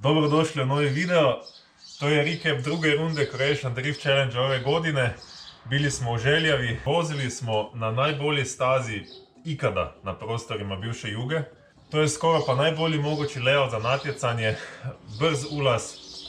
Dobrodošli u novi video. To je recap druge runde Croatian Drift Challenge ove godine. Bili smo u Željavi, vozili smo na najbolji stazi ikada na prostorima bivše Juge. To je skoro pa najbolji mogući layout za natjecanje, brz ulaz,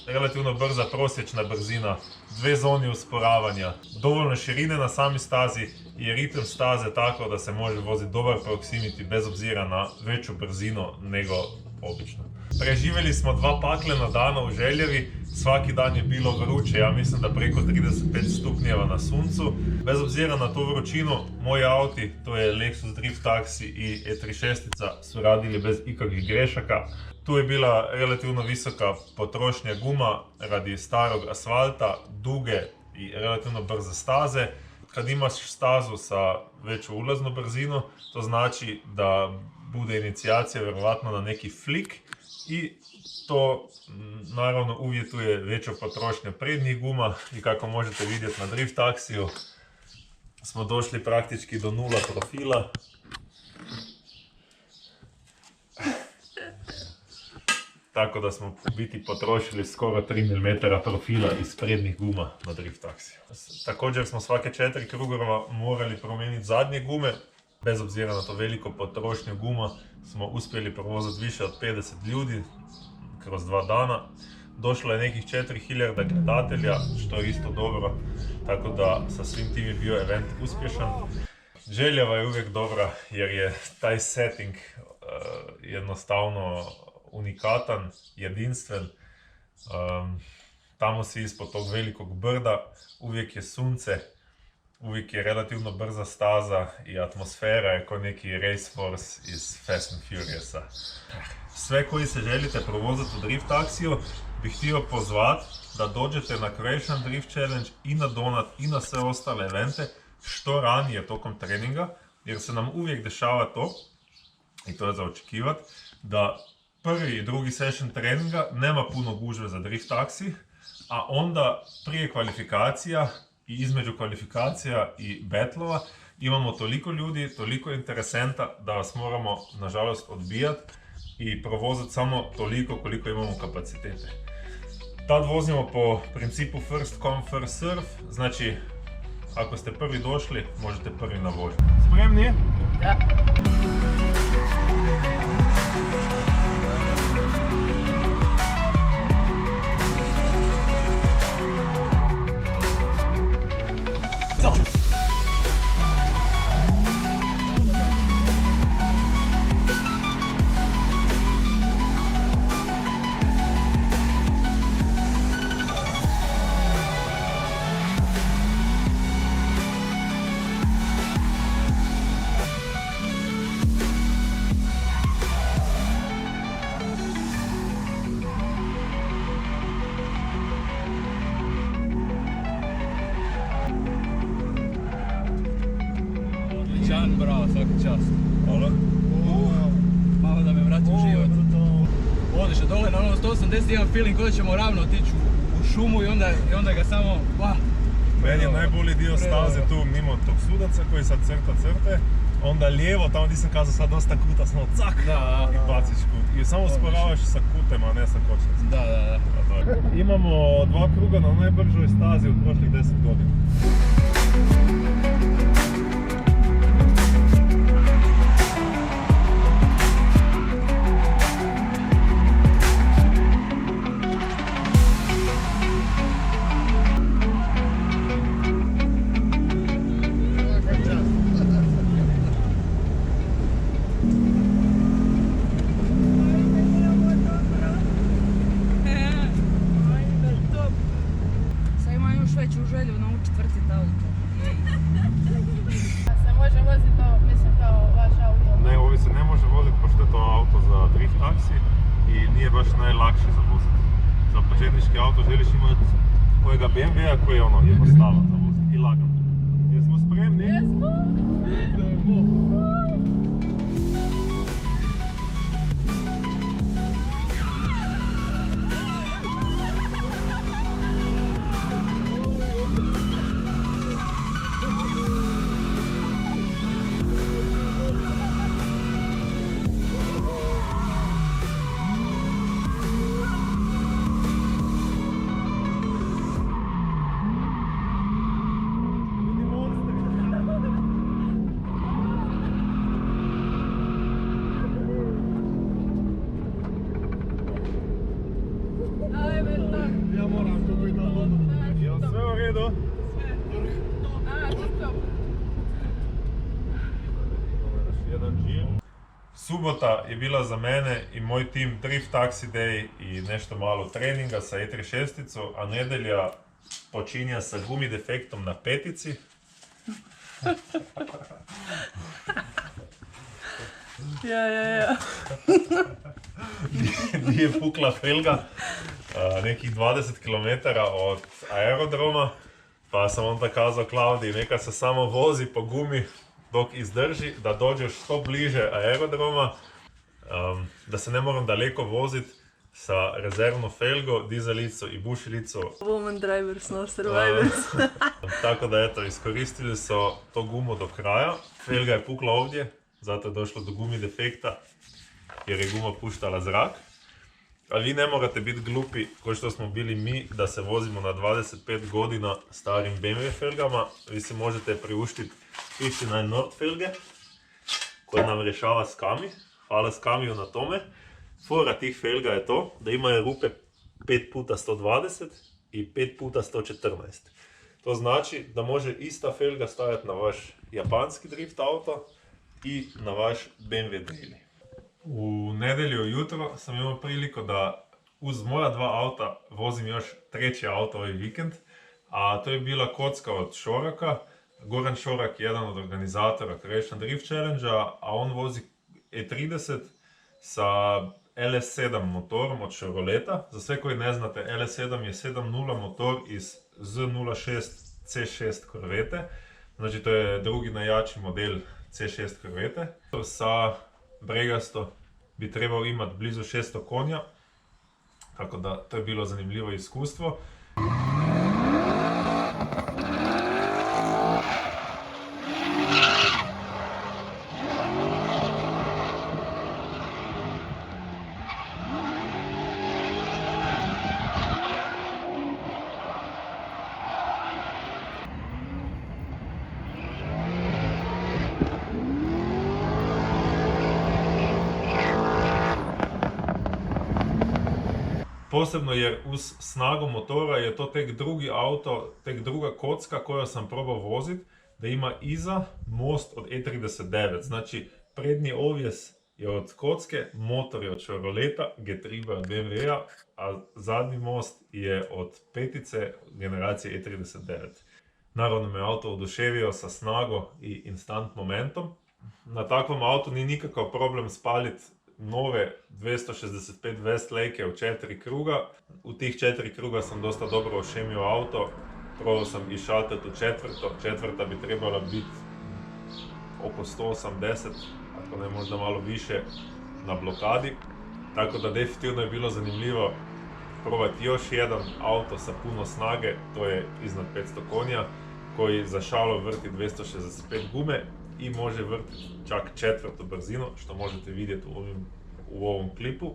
relativno brza prosječna brzina, dve zoni usporavanja, dovoljno širine na sami stazi i ritem staze tako da se može voziti dobar proximity bez obzira na veću brzinu nego obično. Preživjeli smo 2 paklena dana u Željavi, svaki dan je bilo vruće, ja mislim da preko 35 stupnjeva na suncu. Bez obzira na tu vrućinu, moji auti, to je Lexus Drift Taxi i E36 su radili bez ikakvih grešaka. Tu je bila relativno visoka potrošnja guma radi starog asfalta, duge i relativno brze staze. Kad imaš stazu sa veću ulaznu brzinu, to znači da bude inicijacija vjerovatno na neki flik i to naravno uvjetuje veću potrošnju prednjih guma i kako možete vidjeti na Drift Taxiju smo došli praktički do nula profila. Tako da smo u biti potrošili skoro 3 mm profila iz prednjih guma na Drift Taxiju. Također smo svake 4 krugova morali promijeniti zadnje gume. Bez obzira na to veliko potrošnju guma smo uspjeli provozati više od 50 ljudi kroz 2 dana. Došlo je nekih 4000 gledatelja, što je isto dobro, tako da sa svim tim je bio event uspješan. Željava je uvijek dobra jer je taj setting jednostavno unikatan, jedinstven. Tamo si ispod tog velikog brda, uvijek je sunce, uvijek je relativno brza staza i atmosfera je kao neki race force iz Fast and Furiousa. Sve koji se želite provozati u Drift Taxiju bih htio pozvati da dođete na Croatian Drift Challenge i na Donut i na sve ostale evente što ranije tokom treninga, jer se nam uvijek dešava to, i to je za očekivati, da prvi i drugi session treninga nema puno gužve za Drift Taxi, a onda prije kvalifikacija i između kvalifikacija i betlova imamo toliko ljudi, toliko interesenta da vas moramo nažalost odbijati i provozati samo toliko koliko imamo kapacitete. Tad vozimo po principu first come first serve, znači ako ste prvi došli možete prvi na vožnju. Spremni? Da. Bravo, svaki čast. Hvala. Malo da me vrati u život. Odlično, dole na onom 180 imam feeling kada ćemo ravno otići u šumu i onda ga samo... Meni je najbolji dio staze tu mimo tog sudaca koji sad crta crte. Onda lijevo, tamo gdje sam kazao sad dosta kuta, samo cak i baciš kut. I samo usporavaš sa kutem, a ne sa kočnicom. Da. Imamo 2 kruga na najbržoj stazi u prošlih 10 godina. Veću želju naučiti vrtiti auto. Se može voziti to, mislim kao vaš auto? Ne, ovi se ne može voziti pošto je to auto za Drift Taxi i nije baš najlakše za voziti. Za početnički auto želiš imati kojega BMW-a koji je ono jednostavan za voziti i lagan. Jesmo spremni? Jesmo! ja moram tu biti dobro. Jel sve u redu? A, čisto. Jedan džir. Subota je bila za mene i moj tim Drift Taxi Day i nešto malo treninga sa E36, a nedelja počinja sa gumi defektom na petici. Ja. Gdje je pukla felga nekih 20 km od aerodroma, pa sam onda kazao Klaudiji neka se samo vozi po gumi dok izdrži, da dođeš što bliže aerodroma, da se ne moram daleko voziti sa rezervno felgo, dizelico i bušilico. Woman drivers, no survivors. Tako da eto, iskoristili su to gumu do kraja. Felga je pukla ovdje, zato je došlo do gumi defekta jer je guma puštala zrak. A vi ne morate biti glupi koji što smo bili mi da se vozimo na 25 godina starim BMW felgama. Vi si možete priuštiti 59 Nord felge koje nam rješava Skami. Hvala Skamiju na tome. Fora tih felga je to da imaju rupe 5x120 i 5x114. To znači da može ista felga stajati na vaš japanski drift auto i na vaš BMW daily. U nedjelju jutro sam imao priliku da uz moja dva auta vozim još treći auto ovaj vikend, a to je bila kocka od Šoraka. Goran Šorak je jedan od organizatora Croatian Drift Challenge-a, a on vozi E30 sa LS7 motorom od Chevroleta. Za sve koji ne znate, LS7 je 7.0 motor iz Z06 C6 Corvette, znači to je drugi najjači model C6 Corvette. Sa Bregasto bi trebao imati blizu 600 konja, tako da to je bilo zanimljivo iskustvo. Posebno jer uz snagu motora je to tek drugi auto, tek druga kocka koju sam probao voziti, da ima iza most od E39. Znači prednji ovjes je od kocke, motor je od Chevroleta, G3 od BMW-a, a zadnji most je od petice generacije E39. Naravno me auto oduševio sa snagom i instant momentom. Na takvom autu nije nikakav problem spaliti nove 265 Westlake u 4 kruga. U tih 4 kruga sam dosta dobro ošemio auto. Probao sam i šaltet u četvrto. Četvrta bi trebala biti oko 180, ako ne možda malo više, na blokadi. Tako da definitivno je bilo zanimljivo probati još jedan auto sa puno snage, to je iznad 500 konja, koji za šalo vrti 265 gume i može vrtiti čak četvrtu brzinu, što možete vidjeti u ovom klipu.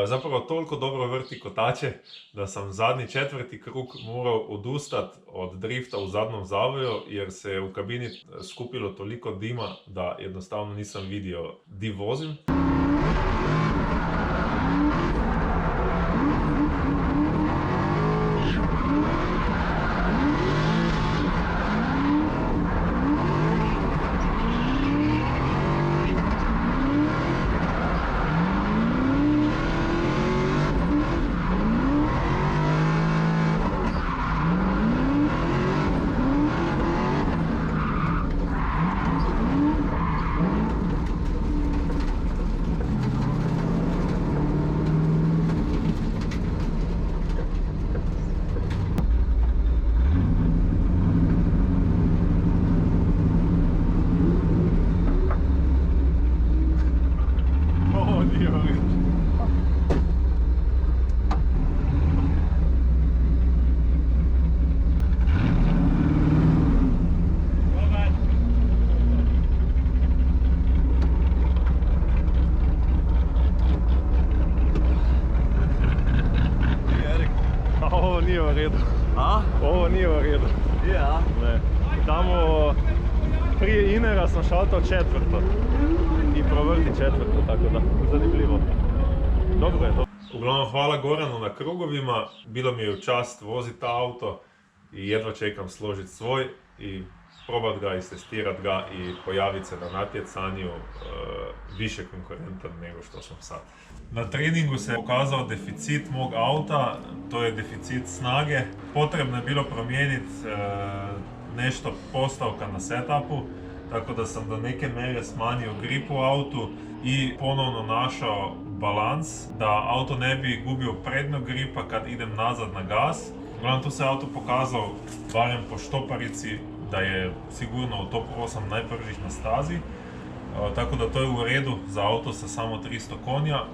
Zapravo toliko dobro vrti kotače da sam zadnji četvrti krug morao odustati od drifta u zadnjem zavoju jer se u kabini skupilo toliko dima da jednostavno nisam vidio di vozim. Nije u redu. A? Ovo nije u redu. Ja. Ne. Tamo prije Inera sam šaltao četvrto i provrti četvrto, tako da zanimljivo. Dobro je, dobro. Uglavnom, hvala Goranu na krugovima, bilo mi je u čast voziti auto i jedva čekam složiti svoj i probat ga, istestirat ga i pojaviti se na natjecanju više konkurentan nego što sam sad. Na treningu se pokazao deficit mog auta, to je deficit snage. Potrebno je bilo promijeniti nešto postavka na setupu, tako da sam do neke mjere smanjio grip u autu i ponovno našao balans da auto ne bi gubio prednog gripa kad idem nazad na gas. Uglavnom tu se auto pokazao, barem po štoparici, da je sigurno u top 8 najbržih na stazi. Tako da to je u redu za auto sa samo 300 konja.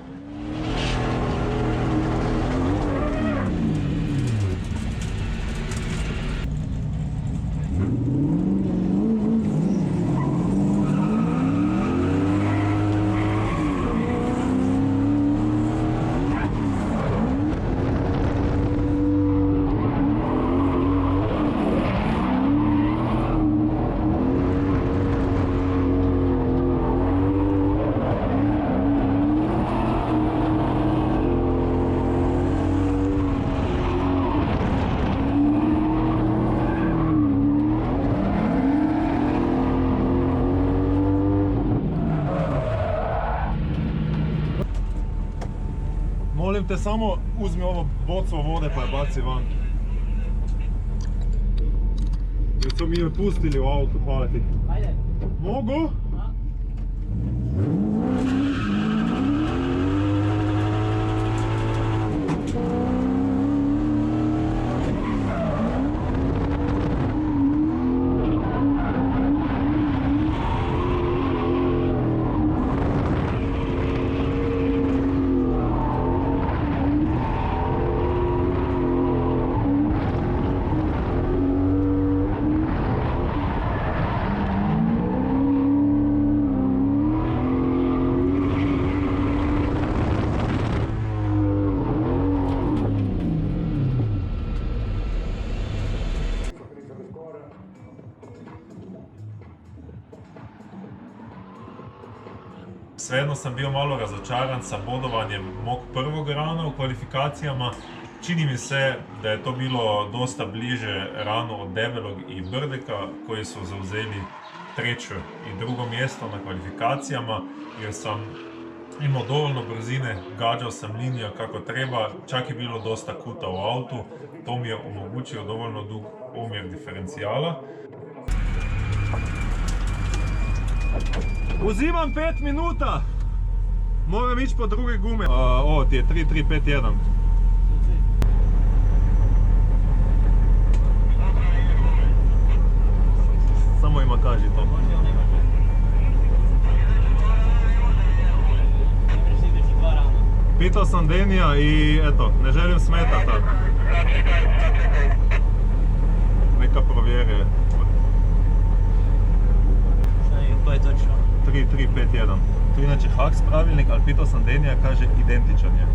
Molim te, samo uzmi ovo bocu vode pa je baci van. Jer su mi je pustili u auto, hvala ti. Ajde. Mogu? Svejedno sam bio malo razočaran sa bodovanjem mog prvog rana u kvalifikacijama. Čini mi se da je to bilo dosta bliže ranu od Debelog i Brdeka, koji su zauzeli treće i drugo mjesto na kvalifikacijama, jer sam imao dovoljno brzine, gađao sam linija kako treba, čak je bilo dosta kuta u autu, to mi je omogućio dovoljno dug omjer diferencijala. Uzimam 5 minuta! Moram ići po druge gume. Ovo ti je 3351. Samo ima kaži to. Pitao sam Denija i eto, ne želim smetati tad. Neka provjeri. To je točno. 3351. Tu je inače Haks pravilnik, ali pitao sam Denija, kaže identičan je.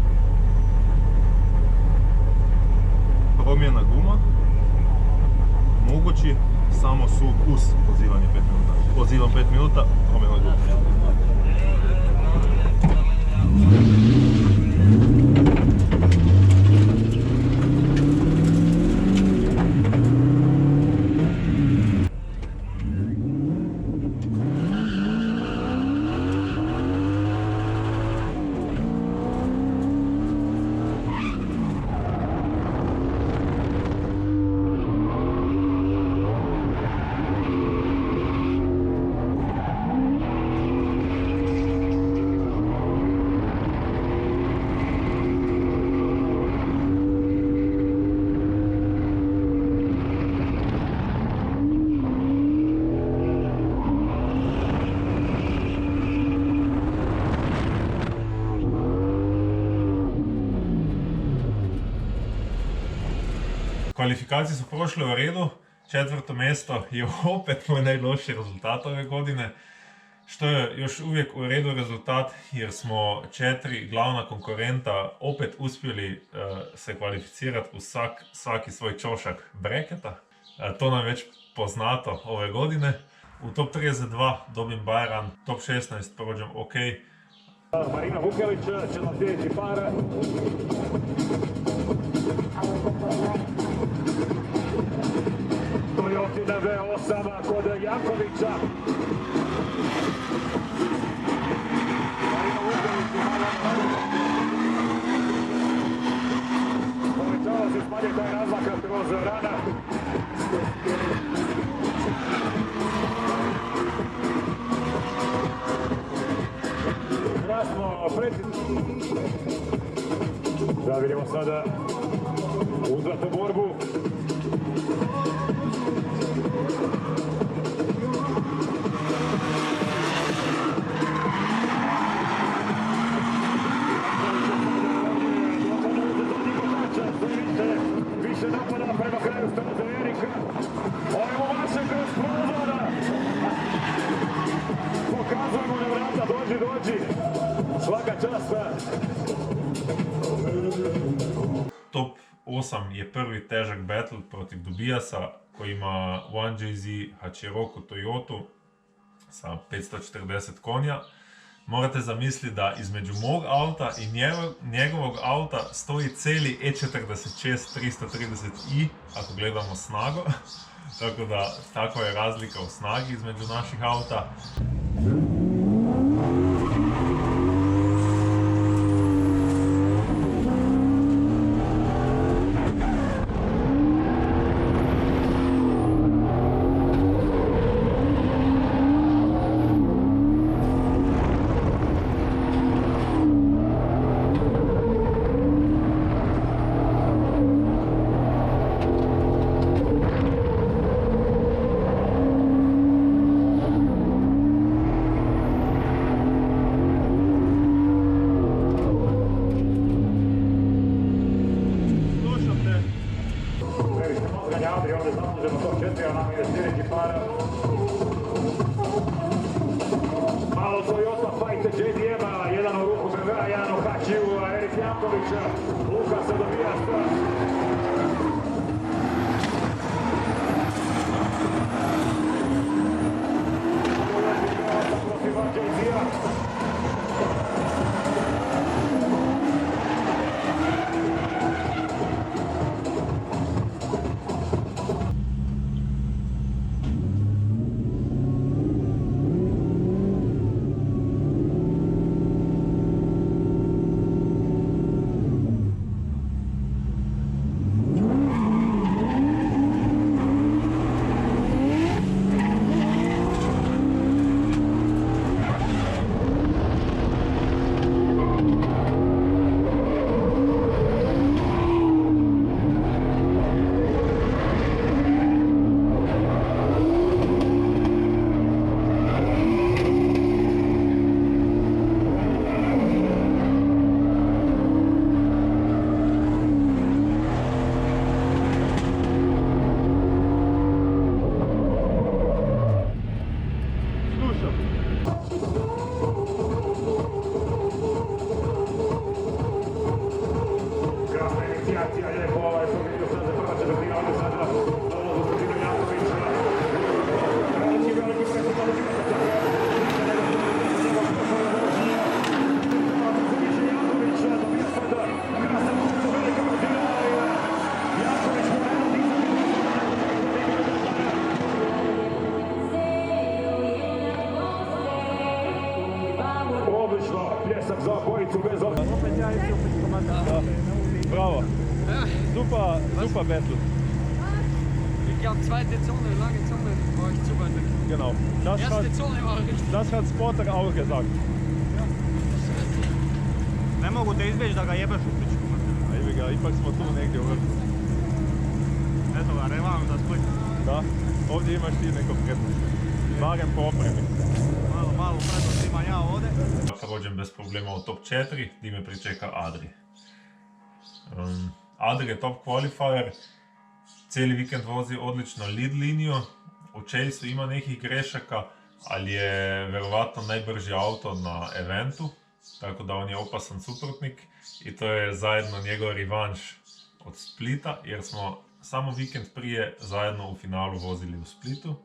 Promjena guma. Mogući, samo uz pozivanje 5 minuta. Pozivam 5 minuta, promjena guma. Kvalifikacije su prošle u redu, 4. mjesto je opet moj najlošiji rezultat ove godine, što je još uvijek u redu rezultat jer smo 4 glavna konkurenta opet uspjeli se kvalificirati u svaki svoj čošak breketa. To nam je već poznato ove godine. U top 32 dobim Bayern, top 16 prođem ok, Marina Vukelić će nam sljedeći par. Toyotina V8 kod Jankovića. Marina Vukelić povećava se, smanjuje taj razlaka kroz rana. Krasno, precizno. Da vidimo sada uzvratnu borbu. Više napada prema kraju staze Erika. Ovo vaše kroz prozora. Pokazujemo na vrata, dođi. Svaka čast. Top 8 je prvi težak battle protiv Dubijasa koji ima 1JZ Hachiroku Toyotu sa 540 konja. Morate zamisliti da između mog auta i njegovog auta stoji cijeli E46 330i, ako gledamo snagu. Tako da, takva je razlika u snagi između naših auta. Malo Toyota fajte JDM-a, jedan u ruku BMW-a, jedan u Hačiju, Erik Jankovića, Luka se dobija stvar. Protiv JD-a. Pljesak za obojicu bez obzira. Opet ja i opet komandat. Bravo. Super battle. Ich glaube, zweite Zone, lange Zone war ich zu weit weg. Genau. Erste Zone war richtig. Das hat Spotter auch gesagt. Ne mogu te izbjeći da ga jebeš u pičku. Ajde ga, ipak smo tu negdje u vrhu. Eto ga, revan za Split. Da, ovdje imaš ti neko prednost. Barem po opremi. Malo prednost imam ja ovdje. Prođem bez problema u top 4, gdje me pričeka Adri. Adri je top qualifier, cijeli vikend vozi odlično lead liniju, u chasu ima nekih grešaka, ali je verovatno najbrži auto na eventu, tako da on je opasan suprotnik i to je zajedno njegov revanš od Splita, jer smo samo vikend prije zajedno u finalu vozili u Splitu.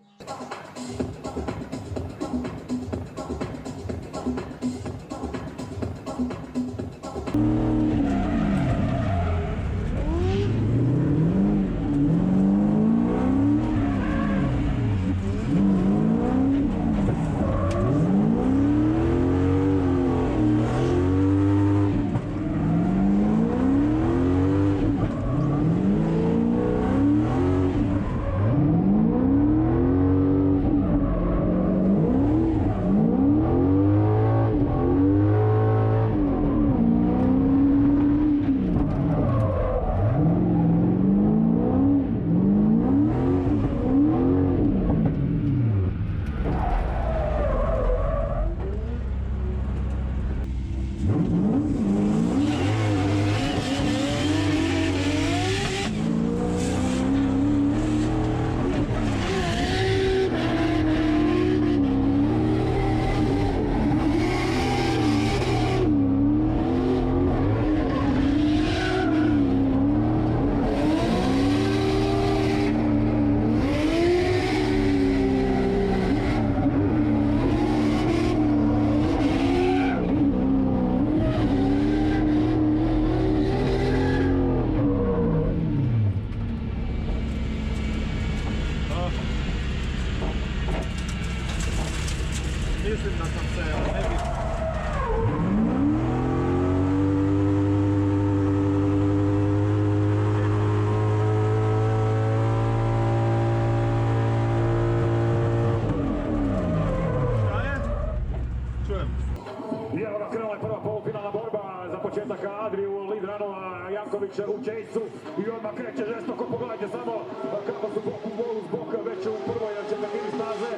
u Chaseu i odmah kreće žestoko, pogledajte samo kako su bok u bolu zbog već u prvoj četvrtini staze.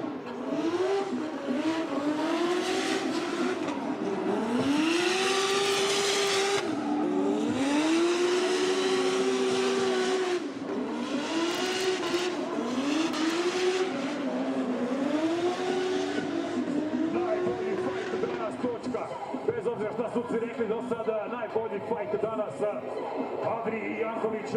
Najbolji fight danas, točka. Bez obzira šta suci rekli do sada, najbolji fight danas Adri i Janković.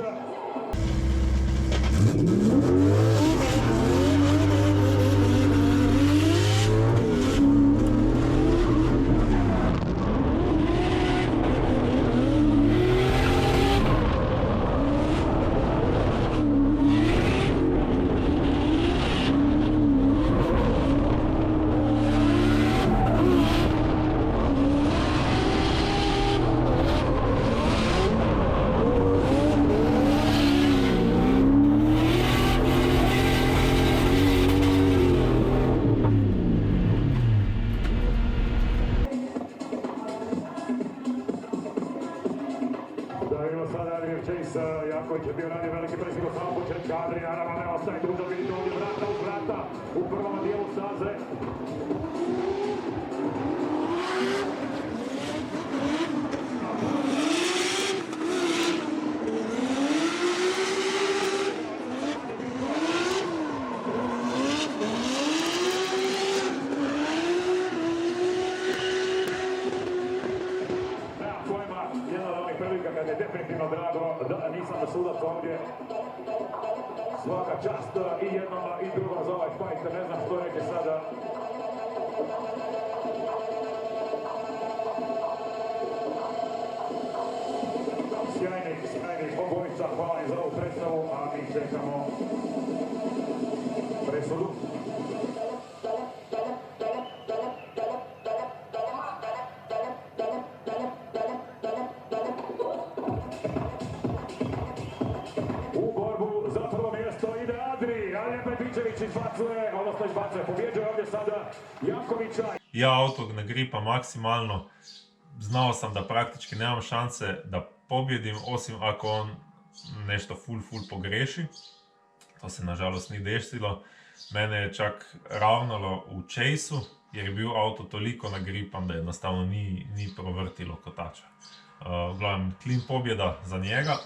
Da vidimo sada Adrian Chase, Janković je bio radio veliki presik od samog početka, Adrian naravno ne ostaje dužan, vidite ovdje vrata uz vrata u prvom dijelu staze. Nemam pojma, jedna od onih prilika kad je definitivno drago da nisam da sudac ovdje. Svaka čast i jednom i drugom za ovaj fight, ne znam što reći sada. Sjajni obojica, hvala i za ovu predstavu, a mi čekamo presudu. U borbu za prvo mjesto ide Adri, Adrian Petričević izbacuje, odnosno izbacuje, pobjeđuje ovdje sada Jankovića. Ja ovog ne gripam maksimalno, znao sam da praktički nemam šanse da pobjedim, osim ako on nešto full pogreši. To se nažalost nije desilo. Mene je čak ravnalo u Chaseu, jer je bio auto toliko nagripan da jednostavno nije provrtilo kotača. Uglavnom, clean pobjeda za njega.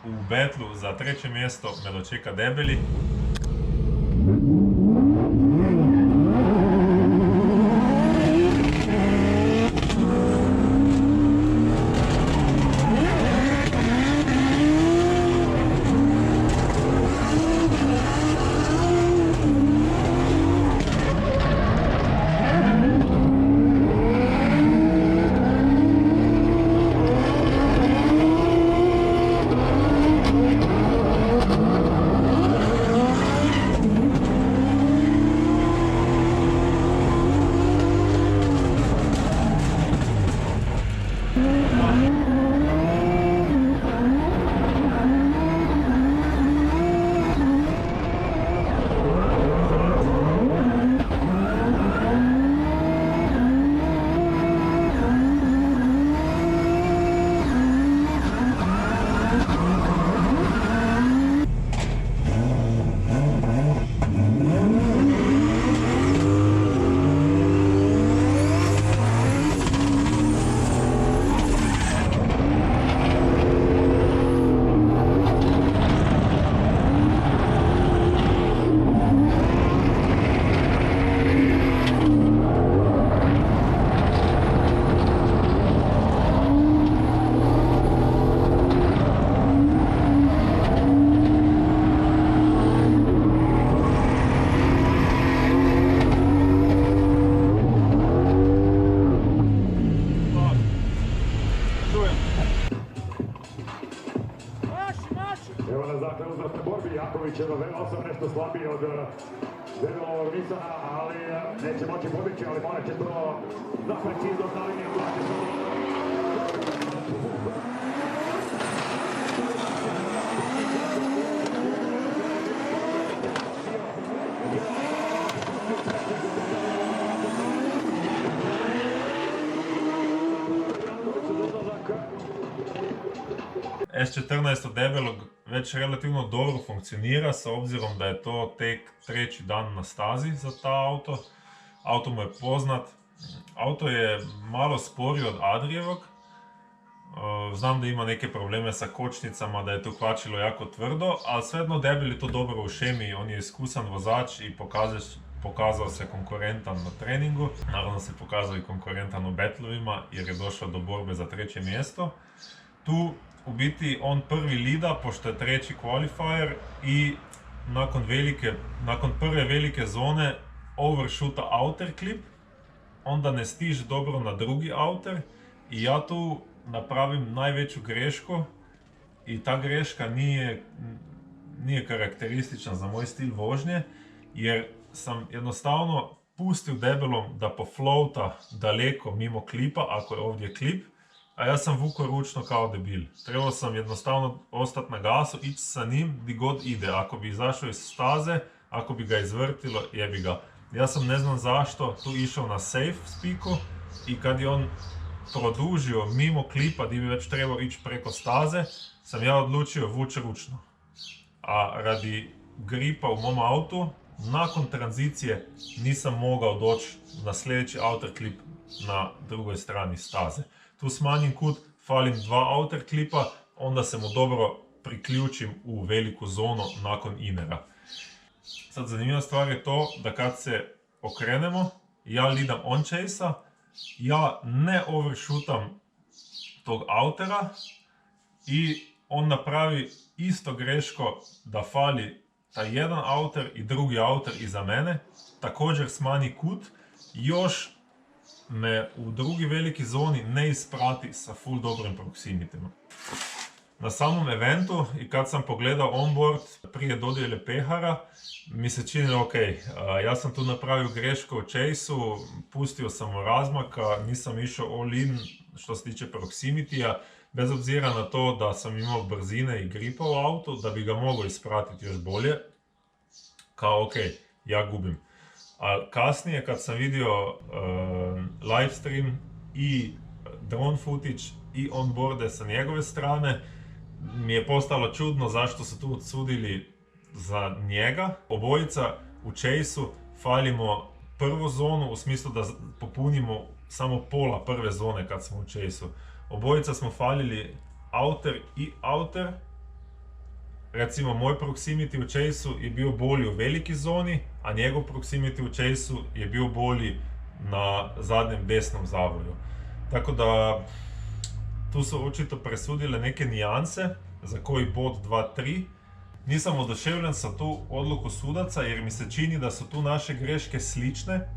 U betlu za treće mjesto me dočeka Debeli. Evo na dakle uzrasnoj borbi, Jankovićeva veoma sam nešto slabiji od Debelovog Nisana, ali neće moći pobjeći, ali morat će to da precizno na liniju gledati 13-14 od debelog već relativno dobro funkcionira, s obzirom da je to tek 3. dan na stazi za ta auto. Auto mu je poznat. Auto je malo sporiji od Adrijevog. Znam da ima neke probleme sa kočnicama, da je to kvačilo jako tvrdo, ali svejedno debel je to dobro u šemi, on je iskusan vozač i pokazao se konkurentan na treningu. Naravno se pokazao i konkurentan u battlovima jer je došao do borbe za 3. mjesto. Tu u biti on prvi lida pošto je 3. qualifier i nakon prve velike zone overshoota outer clip, onda ne stiže dobro na drugi outer i ja tu napravim najveću grešku i ta greška nije karakteristična za moj stil vožnje jer sam jednostavno pustio debelom da poflouta daleko mimo klipa ako je ovdje klip, a ja sam vukao ručno kao debil. Trebao sam jednostavno ostati na gasu, ići sa njim di god ide. Ako bi izašao iz staze, ako bi ga izvrtilo, jebi ga. Ja sam ne znam zašto tu išao na safe spiku i kad je on produžio mimo klipa gdje bi već trebao ići preko staze, sam ja odlučio vući ručno. A radi gripa u mom autu, nakon tranzicije nisam mogao doći na sljedeći outer clip na drugoj strani staze. Tu smanjim kut, falim 2 outer klipa, onda se mu dobro priključim u veliku zonu nakon inera. Sad zanimljiva stvar je to da kad se okrenemo, ja lidam on chase-a, ja ne overshootam tog outera i on napravi isto greško da fali taj jedan outer i drugi outer iza mene, također smanji kut, još me u drugi veliki zoni ne isprati sa full dobrim proximitima. Na samom eventu i kad sam pogledao onboard prije dodjele pehara, mi se čini ok, ja sam tu napravio grešku u chase-u, pustio sam mu razmaka, nisam išao all in što se tiče proximitija, bez obzira na to da sam imao brzine i gripa u autu, da bi ga mogao ispratiti još bolje, kao ok, ja gubim. A kasnije kad sam vidio livestream i drone footage i onboarde sa njegove strane, mi je postalo čudno zašto su tu odsudili za njega. Obojica u chase-u falimo prvu zonu u smislu da popunimo samo pola prve zone kad smo u chase-u. Obojica smo falili outer i outer. Recimo moj proximity u chase-u je bio bolji u veliki zoni, a njegov proximity u chase-u je bio bolji na zadnjem desnom zavoju. Tako da tu su očito presudile neke nijanse za koji bod 2-3. Nisam oduševljen sa tu odluku sudaca jer mi se čini da su tu naše greške slične.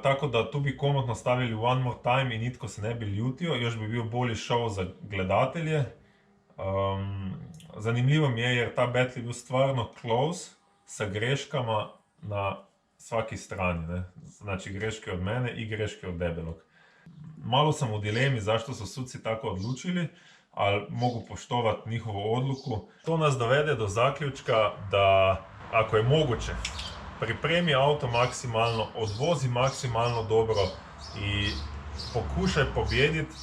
Tako da tu bi komotno stavili one more time i nitko se ne bi ljutio, još bi bio bolji show za gledatelje. Zanimljivo mi je jer ta battle je bio stvarno close sa greškama na svaki strani, ne? Znači greške od mene i greške od debelog. Malo sam u dilemi zašto su suci tako odlučili, ali mogu poštovati njihovu odluku. To nas dovede do zaključka da ako je moguće, pripremi auto maksimalno, odvozi maksimalno dobro i pokušaj pobijediti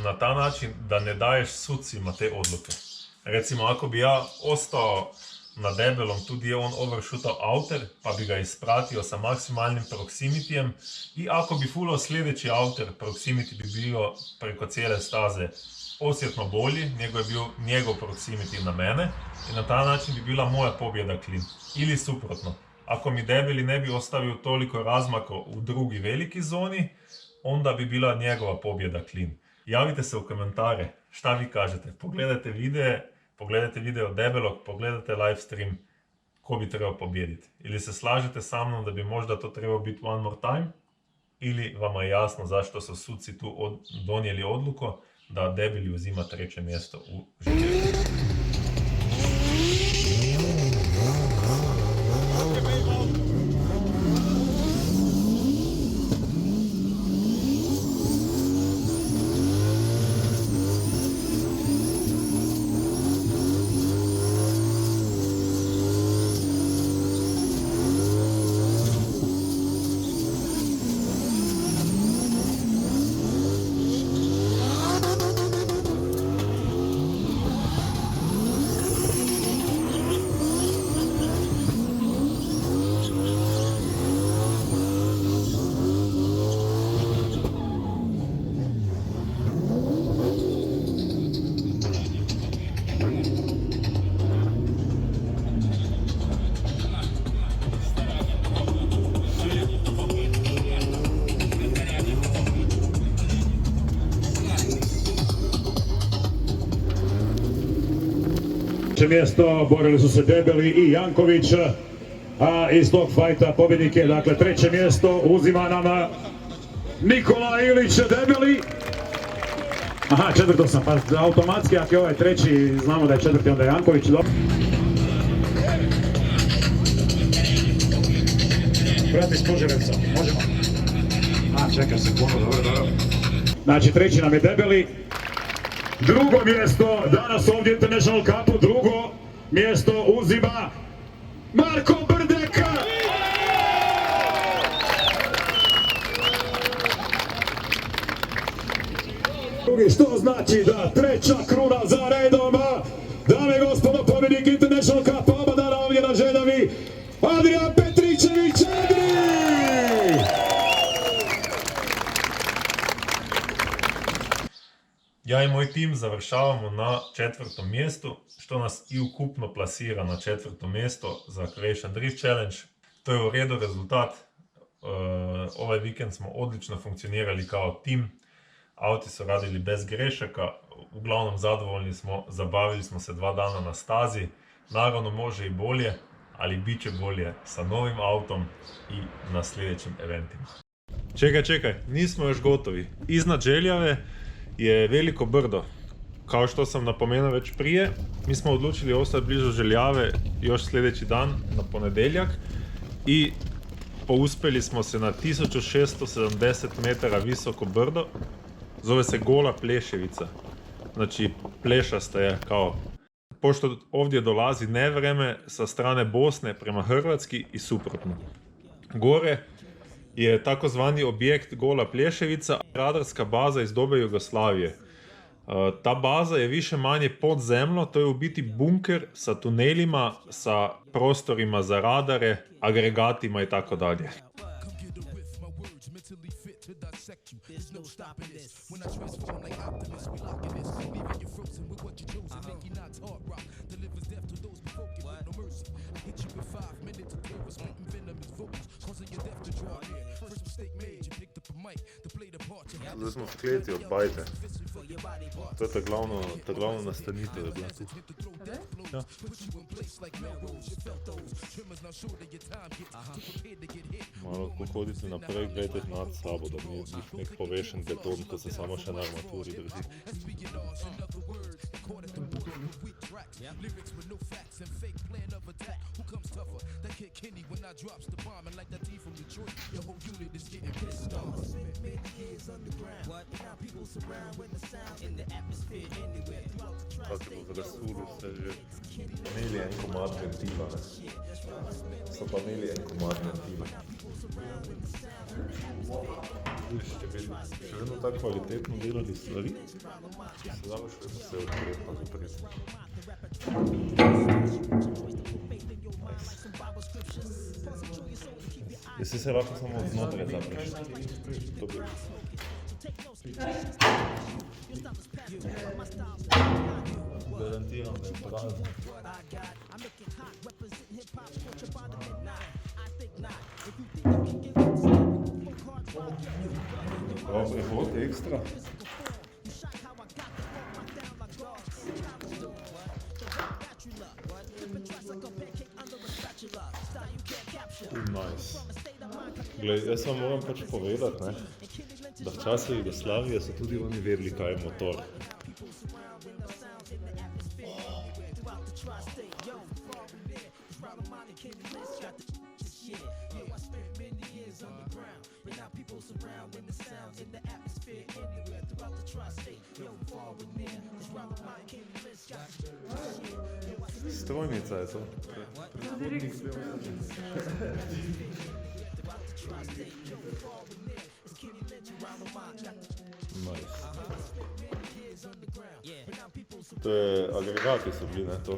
na taj način da ne daješ sucima te odluke. Recimo ako bi ja ostao na debelom tu gdje je on overshootao outer pa bi ga ispratio sa maksimalnim proximitijem i ako bi fullao sljedeći outer, proximity bi bio preko cijele staze osjetno bolji nego je bio njegov proximity na mene i na taj način bi bila moja pobjeda clean. Ili suprotno, ako mi debeli ne bi ostavio toliko razmaka u drugi veliki zoni, onda bi bila njegova pobjeda clean. Javite se u komentare šta vi kažete, pogledajte video debelog, pogledajte live stream, ko bi trebao pobijediti. Ili se slažete sa mnom da bi možda to trebao biti one more time, ili vama je jasno zašto su suci tu donijeli odluku da debeli uzima 3. mjesto u žiriju. mjesto borili su se Debeli i Janković, a iz tog fajta pobjednik je, dakle, treće mjesto uzima nam Nikola Ilić Debeli. Aha, četvrto sam, pa automatski, ako je ovaj treći, znamo da je četvrti, onda je Janković. Brate iz Požarevca, možemo? A, čekaj sekundu, dobro. Znači, treći nam je Debeli. Drugo mjesto, danas ovdje International Cupu, drugo mjesto uzima Marko Brdek. Što znači da treća kruna za redom, dame i gospodo, pobjednik International Cupa oba dana ovdje na Željavi, Adrian Petričević. Ja i moj tim završavamo na 4. mjestu, što nas i ukupno plasira na 4. mjesto za Croatian Drift Challenge. To je u redu rezultat. Ovaj vikend smo odlično funkcionirali kao tim. Auti su radili bez grešaka, uglavnom zadovoljni smo, zabavili smo se 2 dana na stazi. Naravno može i bolje, ali bit će bolje sa novim autom i na sljedećim eventima. Čekaj, nismo još gotovi. Iznad Željave je veliko brdo. Kao što sam napomenuo već prije, mi smo odlučili ostati blizu Željave još sljedeći dan, na ponedjeljak, i pouspjeli smo se na 1670 metara visoko brdo. Zove se Gola Pleševica. Znači, plešasta je kao... Pošto ovdje dolazi nevreme sa strane Bosne prema Hrvatski i suprotno. Gore je takozvani objekt Gola Plješevica, radarska baza iz dobe Jugoslavije. Ta baza je više manje podzemno, to je u biti bunker sa tunelima, sa prostorima za radare, agregatima i tako dalje. Zdaj smo v kleti od bajte. To je ta glavna nastanitev je bila tu. Ja. Malo ko hodite naprej, gledajte nad sabo, da ni nek povešen beton, ko se samo še na armaturi drži. Pa se bo razsudil se že. Imeli en komad ventila, ne? So pa imeli en komad ventila. Še vedno tako kvalitetno delali stvari, se damo še vedno se odpreti pa zapreti. Jesi se lahko samo od znotraj zapreš? To bi. Garantiram, da je prazno. Prehod ekstra. Nice. Glej, jaz vam moram pač povedati, ne, da v času Jugoslavije so tudi oni vedeli, kaj je motor. Strojnica je to. Nice. To je, agregati so bili, ne, to.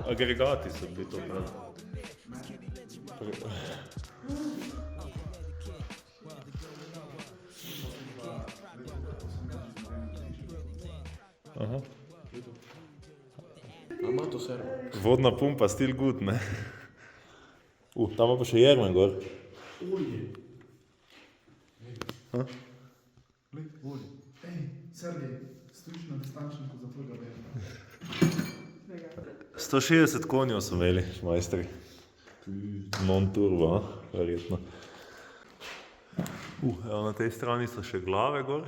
Agregati so bili to, ne. Aha. Vodna pumpa, still good, ne? Tam pa še Jermen gor. Glej, vodi. Sergej, stojiš na distančniku za tvojega vena. 160 konjev so imeli, majstri. Non-turbo, verjetno. Evo, na tej strani so še glave gor.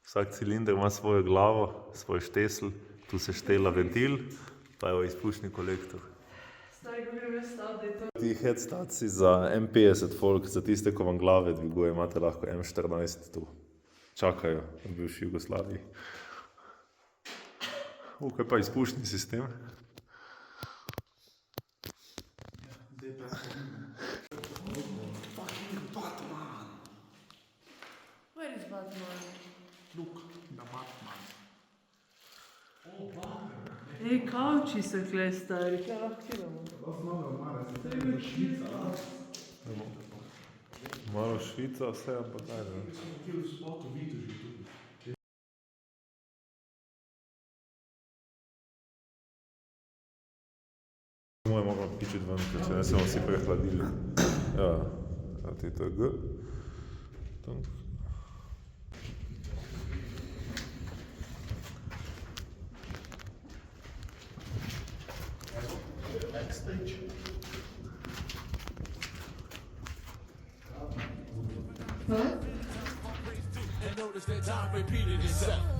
Vsak cilinder ima svojo glavo, svoj štesel, tu se štela ventil, pa evo izpušni kolektor. Stari, ko grem jaz stav, da je to. Ti headstatsi za M50 folk, za tiste, ko vam glave dviguje, imate lahko M14 tu. Čakajo v bivši Jugoslaviji. Kaj pa izpušni sistem? Where is Batman? Ej, kavči so kle, stari, kaj lahko kidamo? Malo Švica, vse, ampak kaj ne. Moje moramo pičiti ven, ker če ne se bomo vsi prehladili. Ja, ti to je G. Notice that time repeated itself.